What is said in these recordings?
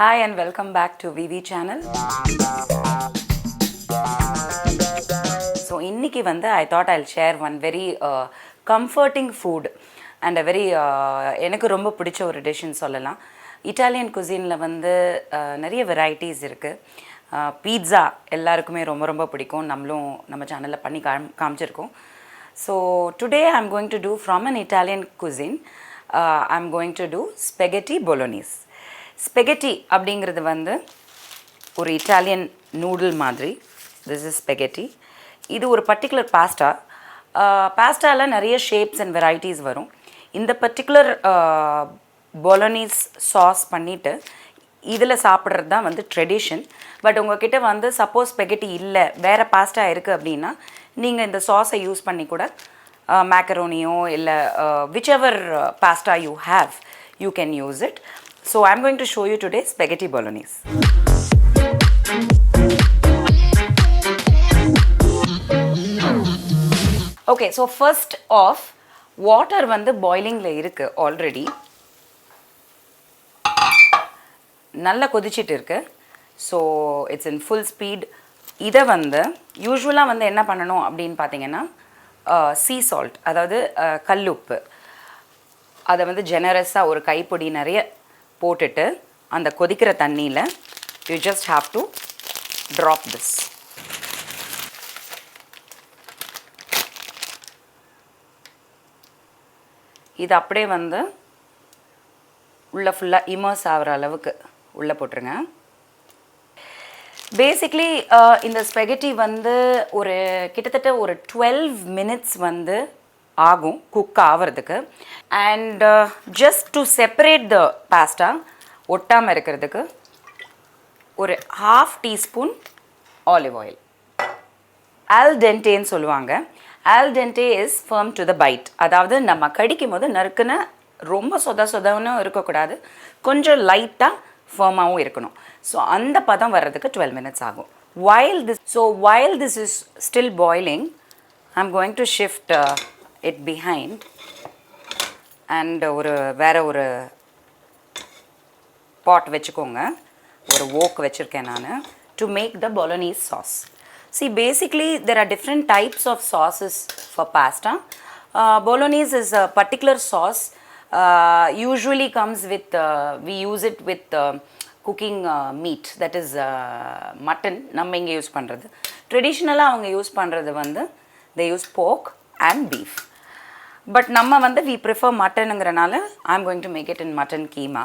Hi and welcome back to VV channel. So இன்னைக்கு வந்து I thought I'll share one very comforting food and a very எனக்கு ரொம்ப பிடிச்ச ஒரு டிஷ்னு சொல்லலாம். இட்டாலியன் குசினில் வந்து நிறைய வெரைட்டிஸ் இருக்குது. பீட்சா எல்லாருக்குமே ரொம்ப ரொம்ப பிடிக்கும். நம்மளும் நம்ம சேனலில் பண்ணி காமிச்சிருக்கோம். So today I'm going to do from an Italian cuisine. I'm going to do spaghetti bolognese. Spaghetti அப்படிங்கிறது வந்து ஒரு இட்டாலியன் நூடுல் மாதிரி. This is spaghetti. இது ஒரு பர்டிகுலர் பாஸ்டாவில் நிறைய ஷேப்ஸ் அண்ட் வெரைட்டிஸ் வரும். இந்த பர்டிகுலர் பொலோனீஸ் சாஸ் பண்ணிவிட்டு இதில் சாப்பிட்றது தான் வந்து ட்ரெடிஷன். பட் உங்கள்கிட்ட வந்து சப்போஸ் ஸ்பெகட்டி இல்லை, வேறு பாஸ்டா இருக்குது அப்படின்னா நீங்கள் இந்த சாஸை யூஸ் பண்ணி கூட மேக்கரோனியோ இல்லை which ever pasta you have you can use it. So I'm going to show you today spaghetti bolognese. Okay, so first off, water வந்து boilingல இருக்கு already. நல்லா கொதிச்சிட்டு இருக்கு. So it's in full speed. இதை வந்து யூஸ்வலாக வந்து என்ன பண்ணணும் அப்படின்னு பார்த்தீங்கன்னா sea salt, அதாவது கல்லுப்பு, அதை வந்து ஜெனரஸாக ஒரு கைப்பொடி நிறைய போட்டுட்டு அந்த கொதிக்கிற தண்ணியில் you just have to drop this. இது அப்படியே வந்து உள்ளே ஃபுல்லாக இமர்ஸ் ஆகிற அளவுக்கு உள்ளே போட்டுருங்க. பேசிக்லி இந்த ஸ்பெகட்டி வந்து ஒரு கிட்டத்தட்ட ஒரு 12 minutes வந்து ஆகும் குக் ஆகிறதுக்கு. And just to separate the pasta ஒட்டாமல் இருக்கிறதுக்கு ஒரு 1/2 teaspoon ஆலிவ் ஆயில். ஆல் டென்டேன்னு சொல்லுவாங்க. Al dente is firm to the bite. அதாவது நம்ம கடிக்கும் போது நறுக்குன்னு ரொம்ப சொதன்னு இருக்கக்கூடாது, கொஞ்சம் லைட்டாக ஃபர்மாகவும் இருக்கணும். ஸோ அந்த பதம் வர்றதுக்கு 12 minutes ஆகும். while this is still boiling, I'm going to shift it behind and வேறு ஒரு பாட் வச்சுக்கோங்க. ஒரு wok வச்சுருக்கேன் நான் to make the bolognese sauce. See, basically there are different types of sauces for pasta. Bolognese is a particular sauce, usually comes with we use it with cooking meat, that is mutton. நம்ம இங்கே use பண்ணுறது ட்ரெடிஷ்னலாக அவங்க use பண்ணுறது வந்து they use pork and beef. But நம்ம வந்து we prefer மட்டனுங்கிறனால I'm going to make it in mutton keema.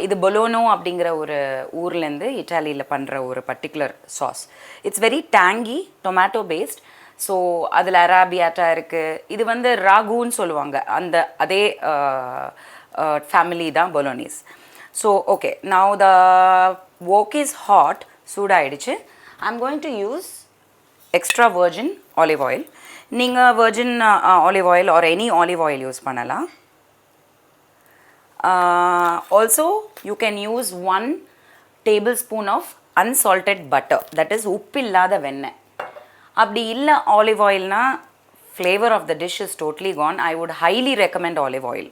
இது பொலோனோ அப்படிங்கிற ஒரு ஊர்லேருந்து இட்டாலியில் பண்ணுற ஒரு particular sauce. It's very tangy, tomato paste. So அதில் அராபியாட்டா இருக்குது. இது வந்து ராகுன்னு சொல்லுவாங்க, அந்த அதே ஃபேமிலி தான் bolognese. So okay, now the wok is hot, சூடாயிடுச்சு. I'm going to use extra virgin olive oil. நீங்கள் virgin olive oil or any olive oil use பண்ணலாம். Also you can use 1 tablespoon of unsalted butter, that is உப்பு இல்லாத வெண்ணெய். அப்படி இல்லை olive ஆயில்னா flavour of the dish is totally gone. I would highly recommend olive oil.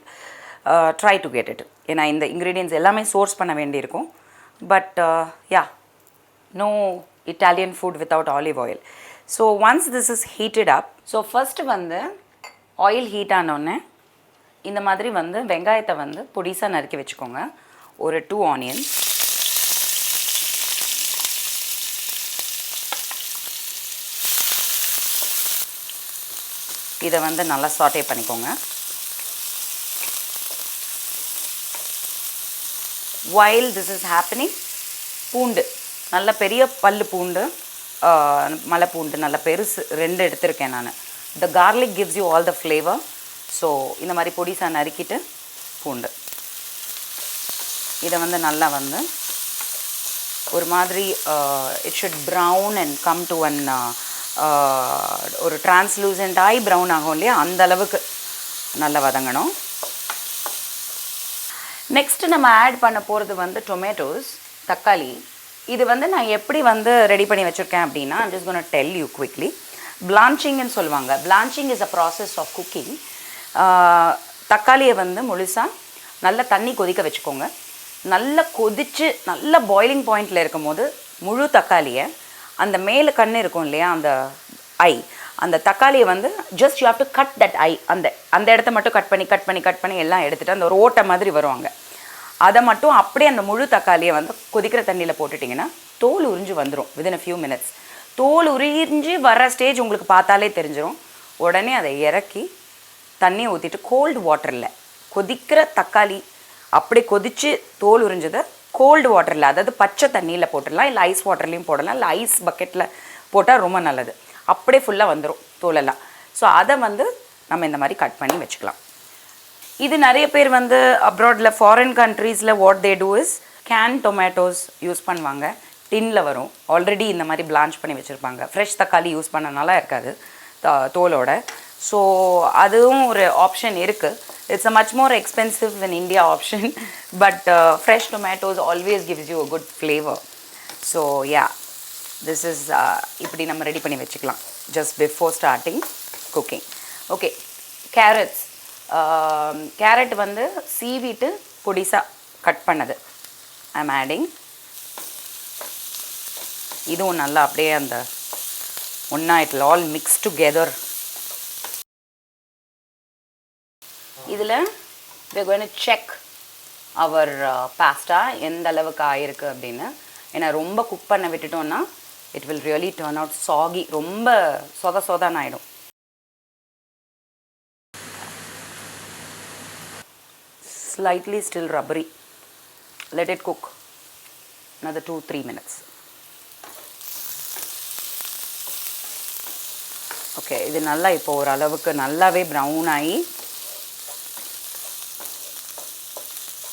Try to get it. ஏன்னா இந்த ingredients எல்லாமே சோர்ஸ் பண்ண வேண்டியிருக்கும். But yeah, no Italian food without olive oil. So once this is heated up, so first வந்து oil heat ஆனோடனே இந்த மாதிரி வந்து வெங்காயத்தை வந்து பொடிசாக நறுக்கி வச்சுக்கோங்க. ஒரு 2 onions, இதை வந்து நல்லா சாட்டே பண்ணிக்கோங்க. while this is happening, பூண்டு, நல்ல பெரிய பல்லு பூண்டு, மலை பூண்டு நல்ல பெருசு 2 எடுத்திருக்கேன் நான். The garlic gives you all the flavour. So இந்த மாதிரி பொடிசாக நறுக்கிட்டு பூண்டு இதை வந்து நல்லா வந்து ஒரு மாதிரி it should brown and come to one ஒரு டிரான்ஸ்லூசன்ட் ஆகி ப்ரௌன் ஆகும் இல்லையா, அந்த அளவுக்கு நல்லா வதங்கணும். நெக்ஸ்ட்டு நம்ம ஆட் பண்ண போகிறது வந்து டொமேட்டோஸ், தக்காளி. இது வந்து நான் எப்படி வந்து ரெடி பண்ணி வச்சுருக்கேன் அப்படின்னா, I'm just going to tell you quickly. பிளான்ச்சிங்னு சொல்லுவாங்க. Blanching is a process of cooking. தக்காளியை வந்து முழுசாக நல்லா தண்ணி கொதிக்க வச்சுக்கோங்க. நல்லா கொதித்து நல்ல பாயிலிங் பாயிண்டில் இருக்கும் போது முழு தக்காளியை அந்த மேலே கண் இருக்கும் இல்லையா அந்த ஐ, அந்த தக்காளியை வந்து just you have to cut that I, அந்த இடத்த மட்டும் கட் பண்ணி எல்லாம் எடுத்துகிட்டு அந்த ஒரு ஓட்டை மாதிரி வருவாங்க, அதை மட்டும் அப்படியே அந்த முழு தக்காளியை வந்து கொதிக்கிற தண்ணியில் போட்டுட்டிங்கன்னா தோல் உறிஞ்சு வந்துடும் வித்தின் அ ஃபியூ மினிட்ஸ். தோல் உறிஞ்சி வர ஸ்டேஜ் உங்களுக்கு பார்த்தாலே தெரிஞ்சிடும். உடனே அதை இறக்கி தண்ணியை ஊற்றிட்டு கோல்டு வாட்டரில் கொதிக்கிற தக்காளி அப்படி கொதித்து தோல் உறிஞ்சதை கோல்டு வாட்டரில், அதாவது பச்சை தண்ணியில் போட்டுடலாம், இல்லை ஐஸ் வாட்டர்லேயும் போடலாம், இல்லை ஐஸ் பக்கெட்டில் போட்டால் ரொம்ப நல்லது. அப்படியே ஃபுல்லாக வந்துடும் தோலெல்லாம். ஸோ அதை வந்து நம்ம இந்த மாதிரி கட் பண்ணி வச்சுக்கலாம். இது நிறைய பேர் வந்து அப்ராடில் ஃபாரின் கண்ட்ரீஸில் what they do is can tomatoes use பண்ணுவாங்க. டின்னில் வரும், ஆல்ரெடி இந்த மாதிரி பிளான்ச் பண்ணி வச்சுருப்பாங்க. ஃப்ரெஷ் தக்காளி யூஸ் பண்ணனால இருக்காது தோலோட. ஸோ அதுவும் ஒரு ஆப்ஷன் இருக்குது. It's a much more expensive then India option, but fresh tomatoes always gives you a good flavour. So yeah, this is இப்படி நம்ம ரெடி பண்ணி வச்சுக்கலாம் just before starting cooking. Okay, carrots. Carrot வந்து சீவிட்டு பொடிசாக கட் பண்ணது I am adding. இதுவும் நல்லா அப்படியே அந்த ஒன்றா it will all mix together. இதில் we are going to check our pasta எந்த அளவுக்கு ஆயிருக்கு அப்படின்னு. ஏன்னா ரொம்ப குக் பண்ண விட்டுட்டோன்னா it will really turn out soggy, ரொம்ப சொதான்னு ஆகிடும். Slightly still rubbery. Let it cook another 2-3 minutes. Okay, இது நல்லா இப்போ ஓரளவுக்கு நல்லாவே ப்ரௌன் ஆகி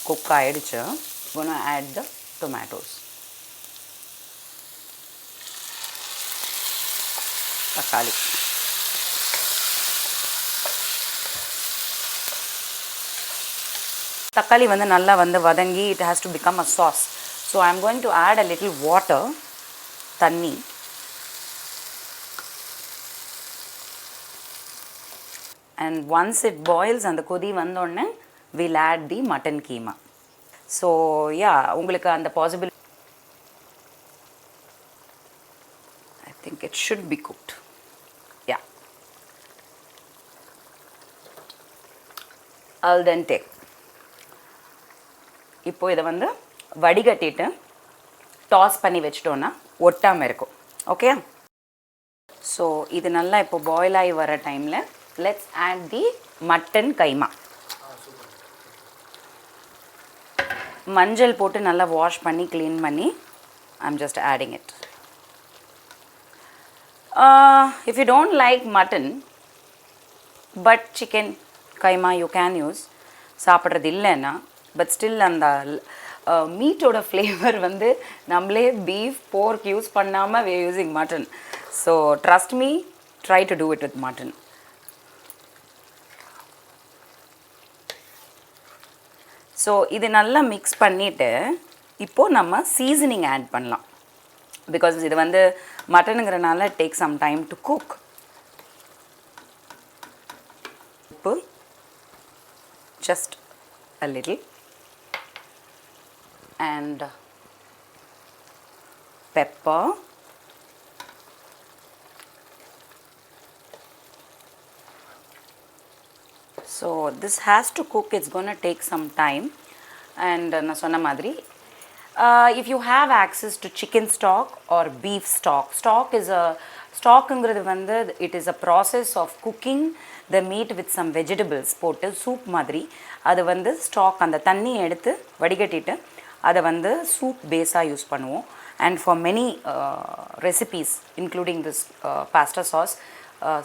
குக் ஆகிடுச்சு. Gonna add the tomatoes. தக்காளி தக்காளி வந்து நல்லா வந்து வதங்கி it has to become a sauce. So I am going to add a little water, தண்ணி. And once it boils, அந்த கொதி வந்தோடனே we'll add the mutton keema. So yeah, உங்களுக்கு அந்த possible, I think it should be cooked. Yeah, al dente. இப்போ இதை வந்து வடிகட்டிட்டு டாஸ் பண்ணி வச்சிட்டோன்னா ஒட்டாமல் இருக்கும். ஓகே, ஸோ இது நல்லா இப்போ பாயில் ஆகி வர டைமில் let's add the mutton keema. மஞ்சள் போட்டு நல்லா வாஷ் பண்ணி க்ளீன் பண்ணி I'm just adding it. If you don't like mutton but chicken keema you can use. சாப்பிட்றது இல்லைன்னா பட் ஸ்டில் அந்த மீட்டோட ஃப்ளேவர் வந்து நம்மளே பீஃப் போர்க் யூஸ் பண்ணாமல் we are using mutton. So trust me, try to do it with mutton. So இது நல்லா mix பண்ணிவிட்டு இப்போது நம்ம சீசனிங் ஆட் பண்ணலாம். பிகாஸ் இது வந்து மட்டனுங்கிறனால take some time to cook. உப்பு just a little and pepper, so this has to cook, it's going to take some time. And na sonna madri, if you have access to chicken stock or beef stock is a stockங்கிறது வந்து it is a process of cooking the meat with some vegetables போட்டு soup மாதிரி அது வந்து stock, அந்த தண்ணியை எடுத்து வடிகட்டிட்டு அதை வந்து சூப் பேஸாக யூஸ் பண்ணுவோம். And for many recipes including this pasta sauce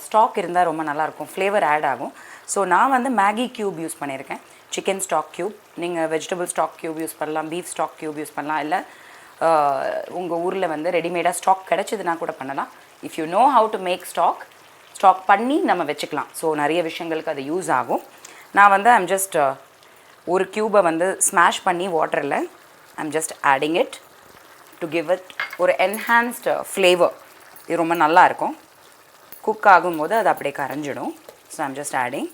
stock இருந்தால் ரொம்ப நல்லாயிருக்கும், ஃப்ளேவர் ஆட் ஆகும். ஸோ நான் வந்து மேகி க்யூப் யூஸ் பண்ணியிருக்கேன், சிக்கன் ஸ்டாக் க்யூப். நீங்கள் வெஜிடபிள் ஸ்டாக் க்யூப் யூஸ் பண்ணலாம், பீஃப் ஸ்டாக் க்யூப் யூஸ் பண்ணலாம், இல்லை உங்கள் ஊரில் வந்து ரெடிமேடாக ஸ்டாக் கிடச்சிதுன்னா கூட பண்ணலாம். If you know how to make stock பண்ணி நம்ம வச்சுக்கலாம். ஸோ நிறைய விஷயங்களுக்கு அது யூஸ் ஆகும். நான் வந்து ஐம் ஜஸ்ட் ஒரு க்யூபை வந்து ஸ்மாஷ் பண்ணி வாட்டரில் I'm just adding it to give it ஒரு என்ஹான்ஸ்டு ஃப்ளேவர். இது ரொம்ப நல்லாயிருக்கும். குக் ஆகும்போது அது அப்படியே கரைஞ்சிடும். So I'm just adding.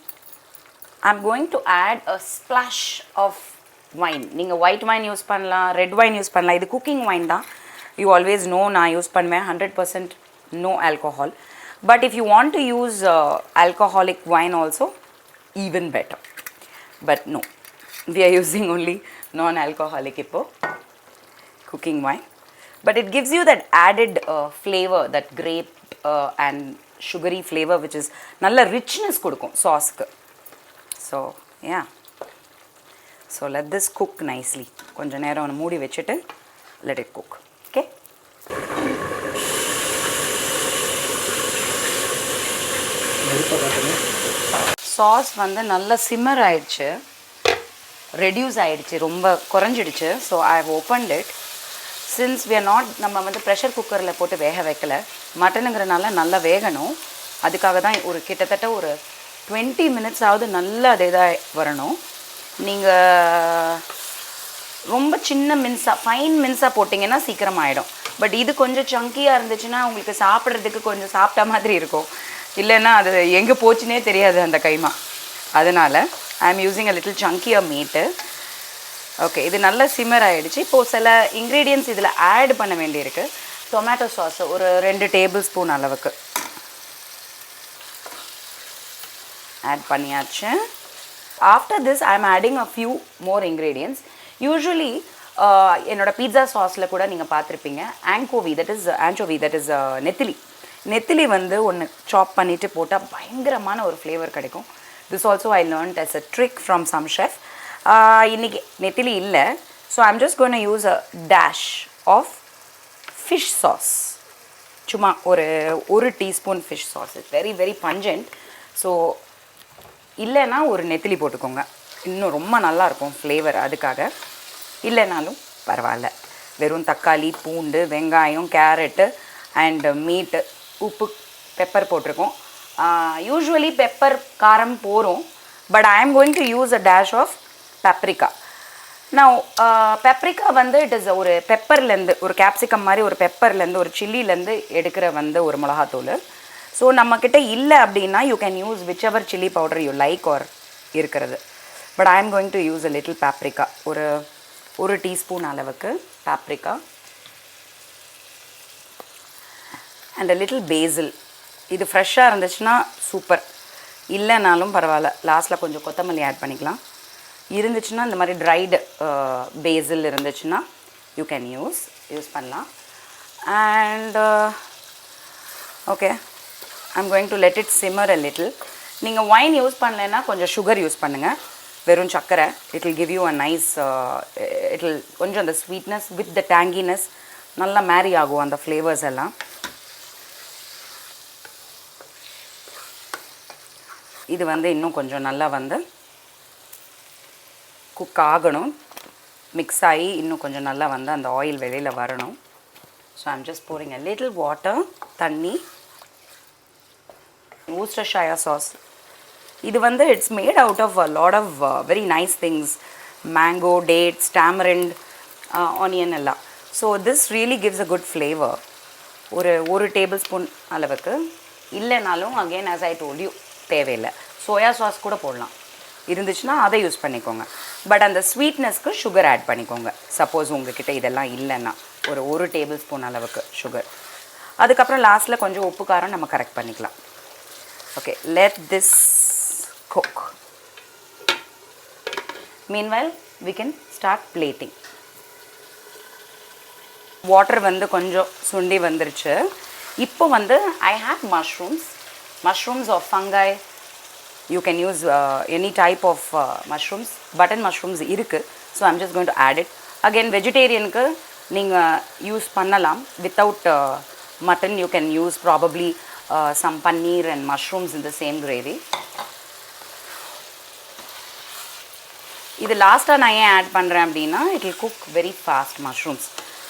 I'm going to add a splash of wine. நீங்கள் ஒயிட் வைன் யூஸ் பண்ணலாம், ரெட் வைன் யூஸ் பண்ணலாம். இது குக்கிங் வைன் தான். யூ ஆல்வேஸ் நோ நான் யூஸ் பண்ணுவேன் 100% no alcohol. But if you want to use alcoholic wine also, even better. But no, we are using only non-alcoholic ippo cooking wine. But it gives you that added flavor, that grape and sugary flavor, which is nalla richness kudukum sauce ku. So yeah, so let this cook nicely. Konja neram moodi vechittu let it cook. Okay. Sauce வந்து நல்லா simmer ஆயிடுச்சு, reduce ஆகிடுச்சு, ரொம்ப குறைஞ்சிடுச்சு. So I have opened it. Since we are not, நம்ம வந்து pressure குக்கரில் போட்டு வேக வைக்கலை, மட்டனுங்கிறனால நல்லா வேகணும். அதுக்காக தான் ஒரு கிட்டத்தட்ட ஒரு 20 minutes ஆகுது நல்லா அது இதாக வரணும். நீங்கள் ரொம்ப சின்ன மின்ஸாக ஃபைன் மின்ஸாக போட்டிங்கன்னா சீக்கிரம் ஆகிடும். பட் இது கொஞ்சம் சங்கியாக இருந்துச்சுன்னா உங்களுக்கு சாப்பிட்றதுக்கு கொஞ்சம் சாப்பிட்ட மாதிரி இருக்கும், இல்லைன்னா அது எங்கே போச்சுன்னே தெரியாது அந்த கைமா. அதனால் ஐ ஆம் யூஸிங் அ லிட்டில் சங்கியாக மீட்டு. ஓகே, இது நல்லா சிம்மர் ஆகிடுச்சு. இப்போது சில இன்க்ரீடியன்ட்ஸ் இதில் ஆட் பண்ண வேண்டியிருக்கு. டொமேட்டோ சாஸ் ஒரு 2 tablespoon அளவுக்கு ஆட் பண்ணியாச்சு. ஆஃப்டர் திஸ் ஐ ஆம் adding a few more ingredients. Usually என்னோட பீட்சா சாஸில் கூட நீங்கள் பார்த்துருப்பீங்க ஆங்கோவி, தட் இஸ் நெத்திலி வந்து ஒன்று சாப் பண்ணிவிட்டு போட்டால் பயங்கரமான ஒரு ஃப்ளேவர் கிடைக்கும். This also I learnt as a trick from some chef. இன்றைக்கி நெத்திலி இல்லை, so I'm just gonna use a dash of fish sauce. சும்மா ஒரு teaspoon fish sauce. It's very very pungent. So இல்லைன்னா ஒரு நெத்திலி போட்டுக்கோங்க, இன்னும் ரொம்ப நல்லாயிருக்கும் ஃப்ளேவர். அதுக்காக இல்லைனாலும் பரவாயில்ல. வெறும் தக்காளி, பூண்டு, வெங்காயம், கேரட்டு அண்ட் மீட்டு, உப்பு, பெப்பர் போட்டிருக்கோம். யூஸ்வலி பெப்பர் காரம் போகிறோம், but I am going to use a dash of paprika. நான் பெப்ரிக்கா வந்து இட் இஸ் ஒரு பெப்பர்லேருந்து, ஒரு கேப்சிகம் மாதிரி ஒரு பெப்பர்லேருந்து, ஒரு சில்லிலேருந்து எடுக்கிற வந்து ஒரு மிளகாத்தூள். ஸோ நம்மக்கிட்ட இல்லை அப்படின்னா you can use whichever chilli powder you like or இருக்கிறது. But I am going to use a little paprika, ஒரு டீஸ்பூன் அளவுக்கு paprika and a little basil. இது ஃப்ரெஷ்ஷாக இருந்துச்சுன்னா சூப்பர், இல்லைனாலும் பரவாயில்ல, லாஸ்ட்டில் கொஞ்சம் கொத்தமல்லி ஆட் பண்ணிக்கலாம். இருந்துச்சுன்னா இந்த மாதிரி ட்ரைடு பேசில் இருந்துச்சுன்னா யூ கேன் யூஸ் பண்ணலாம். And okay, I'm going to let it simmer a little. நீங்கள் ஒயின் யூஸ் பண்ணலைன்னா கொஞ்சம் சுகர் யூஸ் பண்ணுங்கள், வெறும் சர்க்கரை. It will give you a nice, it will கொஞ்சம் அந்த ஸ்வீட்னஸ் வித் த டேங்கினஸ் நல்லா மேரி ஆகும் அந்த ஃப்ளேவர்ஸ் எல்லாம். இது வந்து இன்னும் கொஞ்சம் நல்லா வந்து குக் ஆகணும், மிக்ஸ் ஆகி இன்னும் கொஞ்சம் நல்லா வந்து அந்த ஆயில் வெளியில் வரணும். So I'm just pouring a little water, தண்ணி. ஊஸ்டர்ஷாயா சாஸ் இது வந்து it's made out of a lot of very nice things, mango, dates, tamarind, onion எல்லாம். So this really gives a good flavour. ஒரு tablespoon அளவுக்கு, இல்லைனாலும் again as I told you தேவையில்லை, soya sauce கூட போடலாம், இருந்துச்சுன்னா அதை யூஸ் பண்ணிக்கோங்க. பட் அந்த ஸ்வீட்னஸ்க்கு சுகர் ஆட் பண்ணிக்கோங்க. சப்போஸ் உங்ககிட்ட இதெல்லாம் இல்லைன்னா ஒரு டேபிள் ஸ்பூன் அளவுக்கு சுகர். அதுக்கப்புறம் லாஸ்ட்டில் கொஞ்சம் உப்பு காரம் நம்ம கரெக்ட் பண்ணிக்கலாம். Okay, let this cook. Meanwhile we can start plating. Water வந்து கொஞ்சம் சுண்டி வந்துருச்சு. இப்போ வந்து I have mushrooms of fungi. You can use any type of mushrooms. Button mushrooms இருக்குது. So I'm just going to add it. Again வெஜிடேரியனுக்கு நீங்கள் use பண்ணலாம். Without mutton you can use probably some paneer and mushrooms in the same gravy. இது லாஸ்ட்டாக நான் ஏன் add பண்ணுறேன் அப்படின்னா it will cook very fast mushrooms.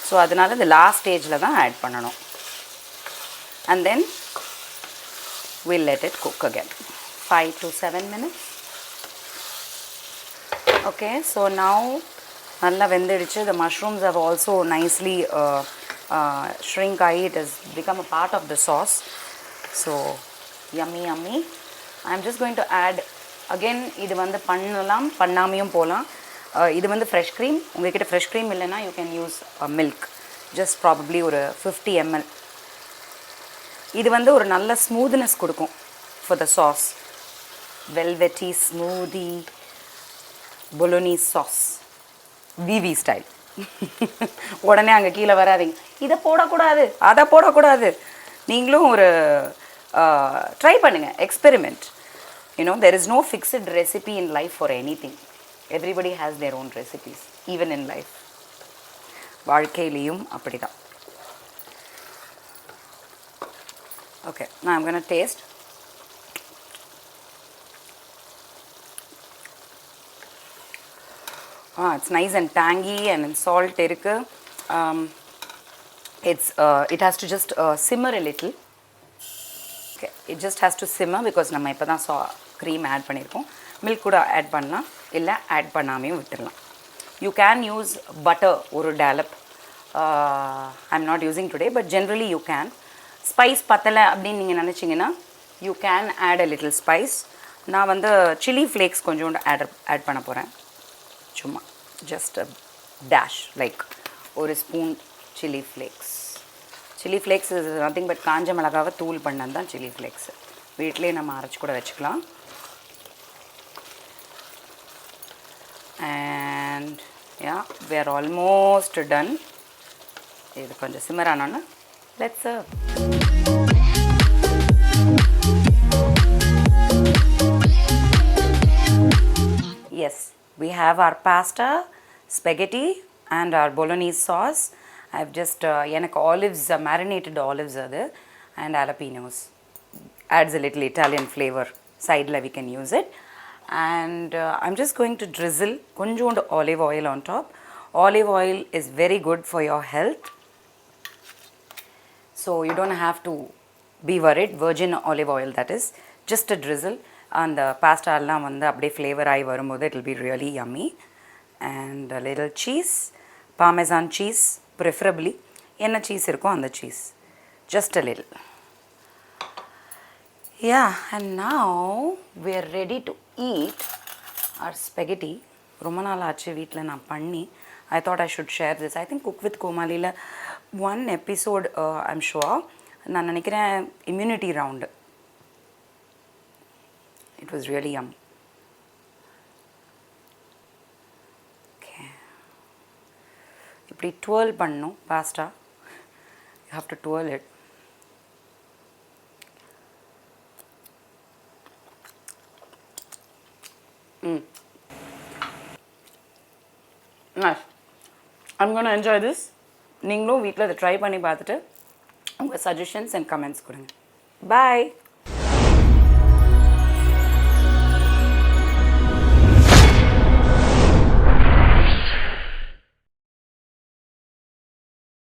So அதனால் இது லாஸ்ட் ஸ்டேஜில் தான் ஆட் பண்ணணும். And then we'll let it cook again 5 to 7 minutes. Okay, so now நல்லா வெந்துடுச்சு. The mushrooms have also nicely shrink. It has become a part of the sauce. So yummy. I'm just going to add again. இது வந்து பண்ணலாம், பண்ணாமையும் போகலாம். இது வந்து fresh cream. உங்கள்கிட்ட fresh cream இல்லைன்னா you can use milk, just probably ஒரு 50 ml. இது வந்து ஒரு நல்ல ஸ்மூத்னஸ் கொடுக்கும் for the sauce. Velvety smoothie bolognese sauce விவி ஸ்டைல். உடனே அங்கே கீழே வராதிங்க, இதை போடக்கூடாது அதை போடக்கூடாது. நீங்களும் ஒரு ட்ரை பண்ணுங்கள், experiment. You know there is no fixed recipe in life for anything. Everybody has their own recipes, even in life. வாழ்க்கையிலையும் அப்படி தான். ஓகே, நான் I'm gonna taste. It's nice and tangy and salt irukku. It has to just simmer a little. Okay, it just has to simmer because நம்ம இப்போ தான் cream add பண்ணியிருக்கோம். Milk கூட add பண்ணலாம், இல்லை ஆட் பண்ணாமையும் விட்டுடலாம். You can use butter ஒரு dollop. I'm not using today, but generally you can. Spice பத்தலை அப்படின்னு நீங்கள் நினச்சிங்கன்னா you can add a little spice. நான் வந்து chili flakes கொஞ்சோண்டு ஆட் பண்ண போகிறேன். சும்மா ஜஸ்ட் டேஷ், லைக் ஒரு spoon chilli flakes. Chilli flakes is nothing but காஞ்ச மிளகாவை தூள் பண்ணது தான் சில்லி ஃப்ளேக்ஸு. வீட்டிலே நம்ம அரைச்சி கூட வச்சுக்கலாம். And yeah, we are almost done. இது கொஞ்சம் சிம்மர் ஆனோன்னு let's serve. Yes, we have our pasta, spaghetti and our bolognese sauce. I've just எனக்கு olives, marinated olives அது and jalapenos. Adds a little Italian flavor. Side we can use it. And I'm just going to drizzle konjondu olive oil on top. Olive oil is very good for your health. So you don't have to be worried. Virgin olive oil, that is. Just a drizzle. அந்த பாஸ்டாலாம் வந்து அப்படியே flavour ஆகி வரும்போது it will be really yummy. And little cheese, parmesan cheese preferably. என்ன cheese இருக்கோ அந்த cheese, just a little. Yeah, and now we are ready to eat our spaghetti. ரொம்ப நாள் ஆச்சு வீட்டில் நான் பண்ணி. I thought I should share this. I think cook with கோமாலியில் 1 எபிசோட் ஐம் ஷுவர். நான் நினைக்கிறேன் immunity round. It was really yummy. Okay. இப்படி twirl பண்ணணும் pasta. You have to twirl it. Nice. I'm going to enjoy this. நீங்களும் வீட்டில் இதை try பண்ணி பார்த்துட்டு உங்கள் சஜஷன்ஸ் அண்ட் கமெண்ட்ஸ் கொடுங்க. Bye.